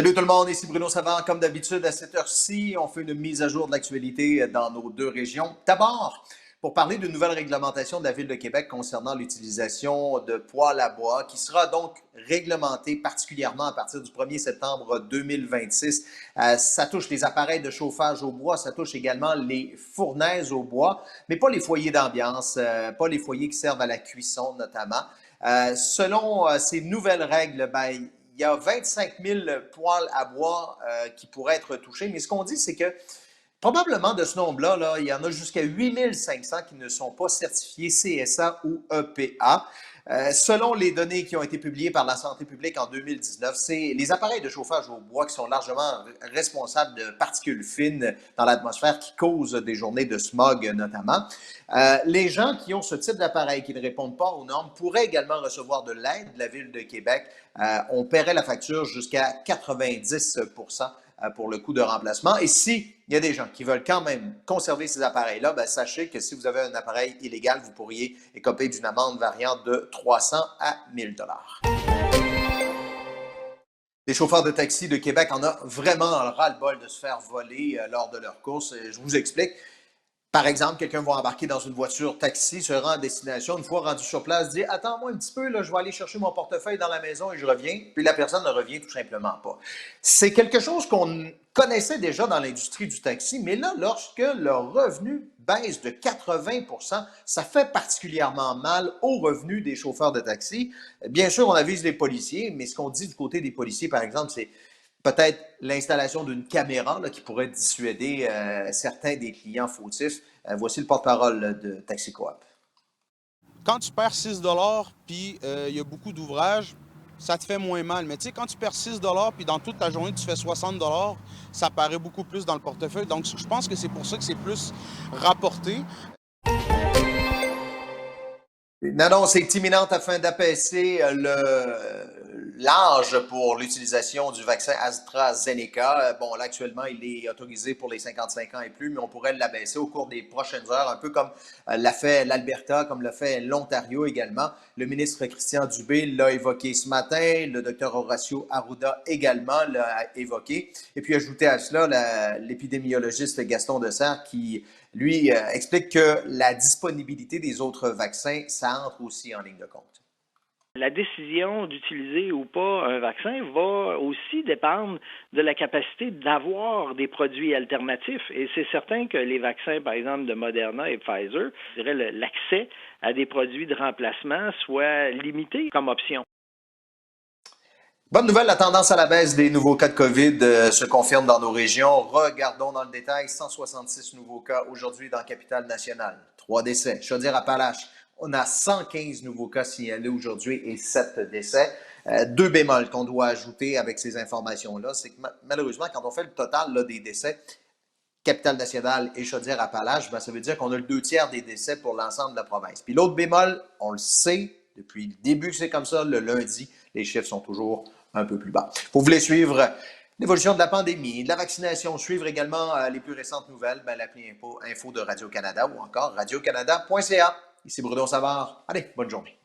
Salut tout le monde, ici Bruno Savard. Comme d'habitude, à cette heure-ci, on fait une mise à jour de l'actualité dans nos deux régions. D'abord, pour parler d'une nouvelle réglementation de la Ville de Québec concernant l'utilisation de poêles à bois, qui sera donc réglementée particulièrement à partir du 1er septembre 2026. Ça touche les appareils de chauffage au bois, ça touche également les fournaises au bois, mais pas les foyers d'ambiance, pas les foyers qui servent à la cuisson notamment. Selon ces nouvelles règles, il y a 25 000 poêles à bois qui pourraient être touchés, mais ce qu'on dit, c'est que probablement de ce nombre-là, il y en a jusqu'à 8 500 qui ne sont pas certifiés CSA ou EPA. Selon les données qui ont été publiées par la Santé publique en 2019, c'est les appareils de chauffage au bois qui sont largement responsables de particules fines dans l'atmosphère qui causent des journées de smog notamment. Les gens qui ont ce type d'appareil qui ne répondent pas aux normes pourraient également recevoir de l'aide de la Ville de Québec. On paierait la facture jusqu'à 90 pour le coût de remplacement. Et s'il y a des gens qui veulent quand même conserver ces appareils-là, sachez que si vous avez un appareil illégal, vous pourriez écoper d'une amende variant de 300 à 1000 $. Les chauffeurs de taxi de Québec en ont vraiment ras-le-bol de se faire voler lors de leur course. Je vous explique. Par exemple, quelqu'un va embarquer dans une voiture taxi, se rend à destination, une fois rendu sur place, dit « Attends-moi un petit peu, là, je vais aller chercher mon portefeuille dans la maison et je reviens. » Puis la personne ne revient tout simplement pas. C'est quelque chose qu'on connaissait déjà dans l'industrie du taxi, mais là, lorsque le revenu baisse de 80 %, ça fait particulièrement mal aux revenus des chauffeurs de taxi. Bien sûr, on avise les policiers, mais ce qu'on dit du côté des policiers, par exemple, c'est peut-être l'installation d'une caméra là, qui pourrait dissuader certains des clients fautifs. Voici le porte-parole de Taxi Coop. Quand tu perds 6 puis il y a beaucoup d'ouvrages, ça te fait moins mal. Mais tu sais, quand tu perds 6 puis dans toute ta journée, tu fais 60 ça paraît beaucoup plus dans le portefeuille. Donc, je pense que c'est pour ça que c'est plus rapporté. Une annonce est imminente afin d'apaiser l'âge pour l'utilisation du vaccin AstraZeneca. Bon, là, actuellement, il est autorisé pour les 55 ans et plus, mais on pourrait l'abaisser au cours des prochaines heures, un peu comme l'a fait l'Alberta, comme l'a fait l'Ontario également. Le ministre Christian Dubé l'a évoqué ce matin, le docteur Horacio Arruda également l'a évoqué. Et puis, ajouté à cela, l'épidémiologiste Gaston Dessert qui lui explique que la disponibilité des autres vaccins, ça entre aussi en ligne de compte. La décision d'utiliser ou pas un vaccin va aussi dépendre de la capacité d'avoir des produits alternatifs. Et c'est certain que les vaccins, par exemple, de Moderna et Pfizer, je dirais l'accès à des produits de remplacement soit limité comme option. Bonne nouvelle, la tendance à la baisse des nouveaux cas de COVID se confirme dans nos régions. Regardons dans le détail, 166 nouveaux cas aujourd'hui dans la capitale nationale. 3 décès. Chaudière-Appalaches, on a 115 nouveaux cas signalés aujourd'hui et 7 décès. Deux bémols qu'on doit ajouter avec ces informations-là, c'est que malheureusement, quand on fait le total là, des décès, Capitale-Nationale et Chaudière-Appalaches, ça veut dire qu'on a le 2 tiers des décès pour l'ensemble de la province. Puis l'autre bémol, on le sait, depuis le début que c'est comme ça, le lundi, les chiffres sont toujours un peu plus bas. Vous voulez suivre l'évolution de la pandémie, de la vaccination, suivre également les plus récentes nouvelles, l'appli info de Radio-Canada ou encore radiocanada.ca. Ici Bruno Savard. Allez, bonne journée.